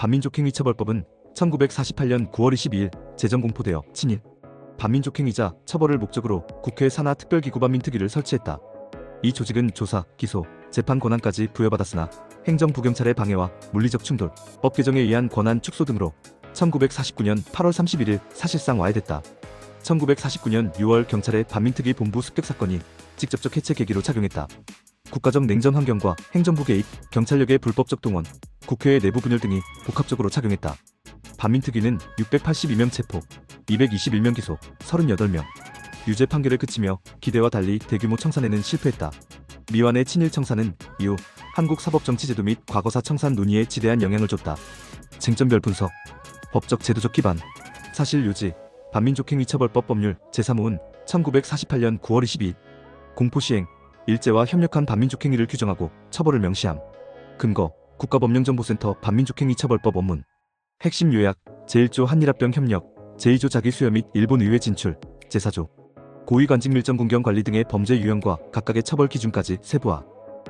반민족행위처벌법은 1948년 9월 22일 제정공포되어 친일 반민족행위자 처벌을 목적으로 국회 산하 특별기구 반민특위를 설치했다. 이 조직은 조사, 기소, 재판 권한까지 부여받았으나 행정부 경찰의 방해와 물리적 충돌, 법 개정에 의한 권한 축소 등으로 1949년 8월 31일 사실상 와해됐다. 1949년 6월 경찰의 반민특위 본부 습격 사건이 직접적 해체 계기로 작용했다. 국가적 냉전 환경과 행정부 개입, 경찰력의 불법적 동원, 국회의 내부 분열 등이 복합적으로 작용했다. 반민특위는 682명 체포, 221명 기소, 38명 유죄 판결에 그치며 기대와 달리 대규모 청산에는 실패했다. 미완의 친일 청산은 이후 한국 사법정치제도 및 과거사 청산 논의에 지대한 영향을 줬다. 쟁점별 분석, 법적 제도적 기반, 사실 유지, 반민족행위처벌법 법률 제3호은 1948년 9월 22일 공포시행, 일제와 협력한 반민족행위를 규정하고 처벌을 명시함. 근거, 국가법령정보센터 반민족행위처벌법 원문. 핵심 요약, 제1조 한일합병 협력, 제2조 자기수여 및 일본 의회 진출, 제4조 고위관직 밀정 군경 관리 등의 범죄 유형과 각각의 처벌 기준까지 세부화.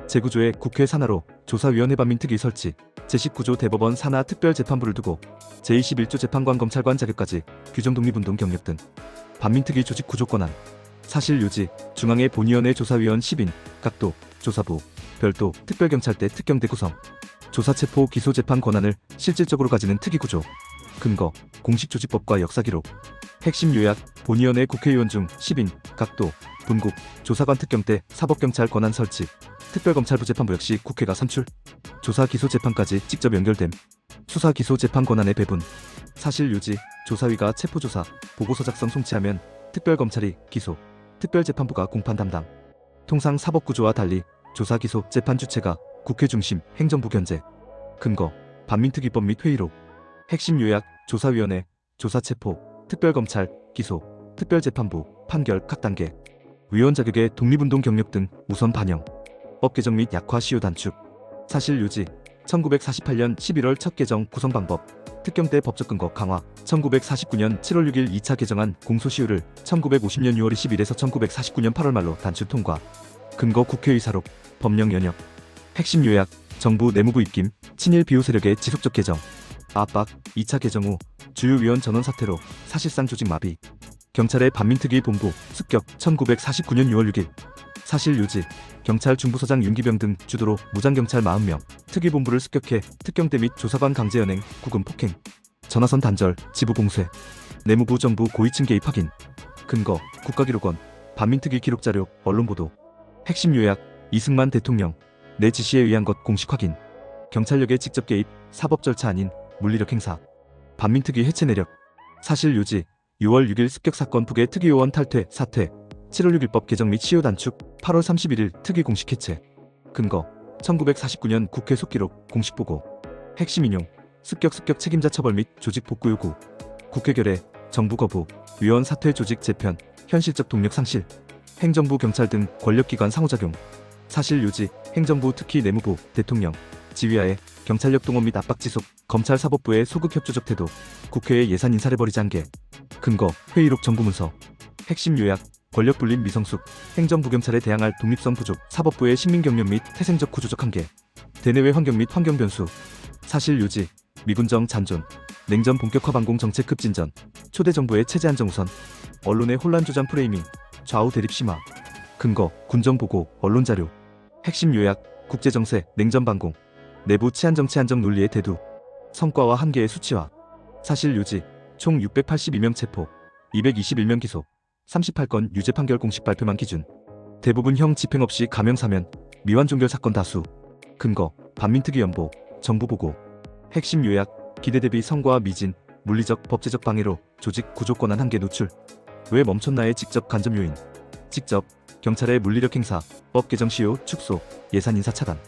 제9조의 국회 산하로 조사위원회 반민특위 설치, 제19조 대법원 산하 특별재판부를 두고 제21조 재판관 검찰관 자격까지 규정 독립운동 경력 등 반민특위 조직 구조 권한. 사실 유지, 중앙의 본위원회 조사위원 10인, 각도, 조사부, 별도, 특별경찰대 특경대 구성. 조사 체포 기소 재판 권한을 실질적으로 가지는 특위구조. 근거, 공식조직법과 역사기록. 핵심 요약, 본위원회 국회의원 중 10인, 각도, 분국, 조사관 특경대 사법경찰 권한 설치, 특별검찰부 재판부 역시 국회가 선출. 조사 기소 재판까지 직접 연결됨. 수사 기소 재판 권한의 배분. 사실 유지, 조사위가 체포조사, 보고서 작성 송치하면 특별검찰이 기소, 특별재판부가 공판 담당. 통상 사법구조와 달리 조사 기소 재판 주체가 국회 중심 행정부 견제. 근거, 반민특위법 및 회의록. 핵심 요약, 조사위원회, 조사체포, 특별검찰, 기소, 특별재판부, 판결 각 단계. 위원 자격의 독립운동 경력 등 우선 반영. 법 개정 및 약화 시효 단축. 사실 유지, 1948년 11월 첫 개정 구성 방법, 특경대 법적 근거 강화. 1949년 7월 6일 2차 개정안 공소시효를 1950년 6월 20일에서 1949년 8월 말로 단축 통과. 근거 국회의사록, 법령 연역. 핵심 요약, 정부 내무부 입김, 친일 비호 세력의 지속적 개정. 압박, 2차 개정 후 주요 위원 전원 사퇴로 사실상 조직 마비. 경찰의 반민특위 본부 습격 1949년 6월 6일. 사실 유지, 경찰 중부서장 윤기병 등 주도로 무장경찰 40명, 특위본부를 습격해 특경대 및 조사관 강제 연행, 구금 폭행, 전화선 단절, 지부 공쇄. 내무부 정부 고위층 개입 확인. 근거, 국가기록원, 반민특위 기록자료, 언론보도. 핵심 요약, 이승만 대통령, 내 지시에 의한 것 공식 확인. 경찰력의 직접 개입, 사법 절차 아닌 물리력 행사. 반민특위 해체 내력. 사실 유지, 6월 6일 습격 사건 북의 특위요원 탈퇴, 사퇴. 7월 6일 법 개정 및 시효 단축, 8월 31일 특위 공식 해체. 근거, 1949년 국회 속기록, 공식 보고. 핵심 인용, 습격 책임자 처벌 및 조직 복구 요구. 국회 결의, 정부 거부, 위원 사퇴 조직 재편, 현실적 동력 상실. 행정부 경찰 등 권력기관 상호작용. 사실 유지, 행정부 특히 내무부, 대통령, 지휘하에 경찰력 동원 및 압박 지속, 검찰 사법부의 소극 협조적 태도, 국회의 예산 인사를 버리지 않게. 근거, 회의록 정부문서. 핵심 요약, 권력 분립 미성숙, 행정부 경찰에 대항할 독립성 부족, 사법부의 식민 경련 및 태생적 구조적 한계, 대내외 환경 및 환경 변수. 사실 유지, 미군정 잔존, 냉전 본격화 반공 정책 급진전, 초대 정부의 체제 안정 우선, 언론의 혼란 조장 프레이밍, 좌우 대립 심화. 근거, 군정 보고, 언론 자료. 핵심 요약, 국제 정세, 냉전 반공, 내부 치안 정치 안정 논리의 대두, 성과와 한계의 수치화. 사실 유지, 총 682명 체포, 221명 기소, 38건 유죄 판결 공식 발표만 기준. 대부분 형 집행 없이 감형 사면, 미완 종결 사건 다수. 근거, 반민특위 연보, 정부 보고. 핵심 요약, 기대 대비 성과 미진, 물리적, 법제적 방해로 조직 구조 권한 한계 노출. 왜 멈췄나의 직접 간접 요인. 직접, 경찰의 물리력 행사, 법 개정 시효 축소, 예산 인사 차단.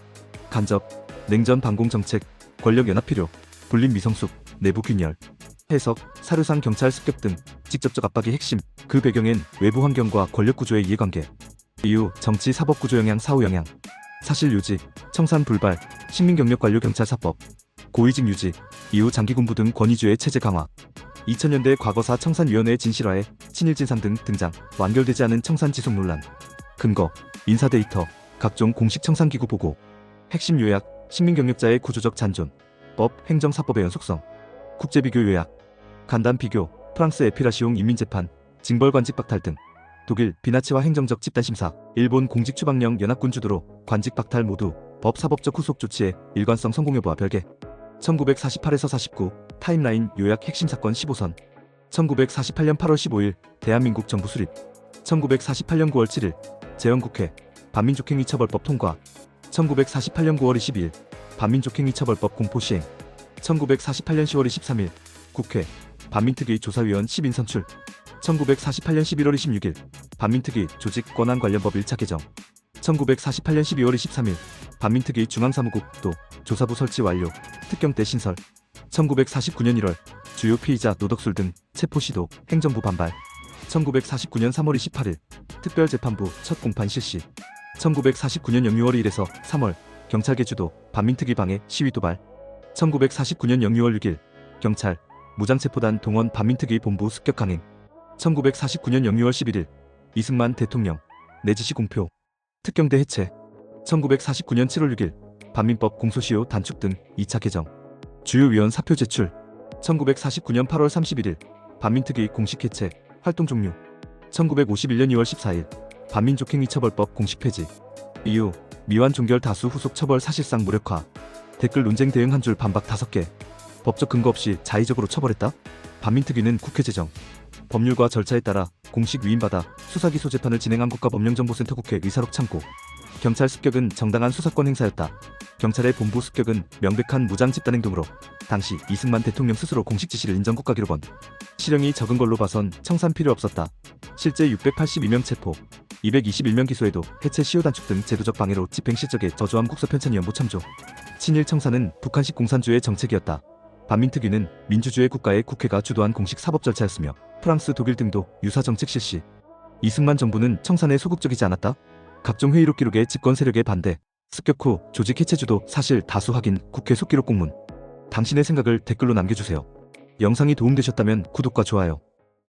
간접, 냉전 반공 정책, 권력 연합 필요, 분립 미성숙, 내부 균열. 해석, 사료상 경찰 습격 등 직접적 압박이 핵심. 그 배경엔 외부 환경과 권력 구조의 이해관계. 이유, 정치 사법 구조 영향 사후 영향. 사실 유지, 청산 불발, 식민 경력 관료 경찰 사법, 고위직 유지, 이후 장기군부 등 권위주의 체제 강화. 2000년대 과거사 청산위원회의 진실화에 친일 진상 등 등장, 완결되지 않은 청산 지속 논란. 근거, 인사 데이터, 각종 공식 청산기구 보고. 핵심 요약, 식민 경력자의 구조적 잔존, 법, 행정사법의 연속성. 국제비교 요약. 간단 비교. 프랑스 에피라시옹 인민재판, 징벌관직 박탈 등. 독일 비나치와 행정적 집단심사. 일본 공직추방령 연합군 주도로 관직 박탈 모두 법 사법적 후속 조치의 일관성 성공 여부와 별개. 1948에서 49 타임라인 요약 핵심 사건 15선. 1948년 8월 15일 대한민국 정부 수립. 1948년 9월 7일 재헌국회 반민족행위처벌법 통과. 1948년 9월 22일 반민족행위처벌법 공포 시행. 1948년 10월 23일 국회 반민특위 조사위원 10인 선출. 1948년 11월 26일 반민특위 조직 권한 관련 법 1차 개정. 1948년 12월 23일 반민특위 중앙사무국 도 조사부 설치 완료. 특경 때 신설. 1949년 1월 주요 피의자 노덕술 등 체포 시도. 행정부 반발. 1949년 3월 28일 특별재판부 첫 공판 실시. 1949년 6월 1일에서 3월 경찰계 주도 반민특위 방해 시위 도발. 1949년 6월 6일 경찰 무장체포단 동원 반민특위 본부 습격 강행. 1949년 6월 11일 이승만 대통령 내 지시 공표. 특경대 해체. 1949년 7월 6일 반민법 공소시효 단축 등 2차 개정. 주요 위원 사표 제출. 1949년 8월 31일 반민특위 공식 해체, 활동 종료. 1951년 2월 14일 반민족행위처벌법 공식 폐지. 이후 미완 종결 다수 후속 처벌 사실상 무력화. 댓글 논쟁 대응 한 줄 반박 5개. 법적 근거 없이 자의적으로 처벌했다. 반민특위는 국회 제정, 법률과 절차에 따라 공식 위임받아 수사기소 재판을 진행한 국가법령정보센터 국회 의사록 참고. 경찰 습격은 정당한 수사권 행사였다. 경찰의 본부 습격은 명백한 무장 집단 행동으로 당시 이승만 대통령 스스로 공식 지시를 인정 국가기록원. 실형이 적은 걸로 봐선 청산 필요 없었다. 실제 682명 체포, 221명 기소에도 해체 시효 단축 등 제도적 방해로 집행 실적에 저조함. 국서편찬위원부 참조. 친일 청산은 북한식 공산주의 정책이었다. 반민특위는 민주주의 국가의 국회가 주도한 공식 사법 절차였으며 프랑스, 독일 등도 유사 정책 실시. 이승만 정부는 청산에 소극적이지 않았다. 각종 회의록 기록의 집권 세력의 반대. 습격 후 조직 해체 주도 사실 다수 확인. 국회 속기록 공문. 당신의 생각을 댓글로 남겨주세요. 영상이 도움되셨다면 구독과 좋아요.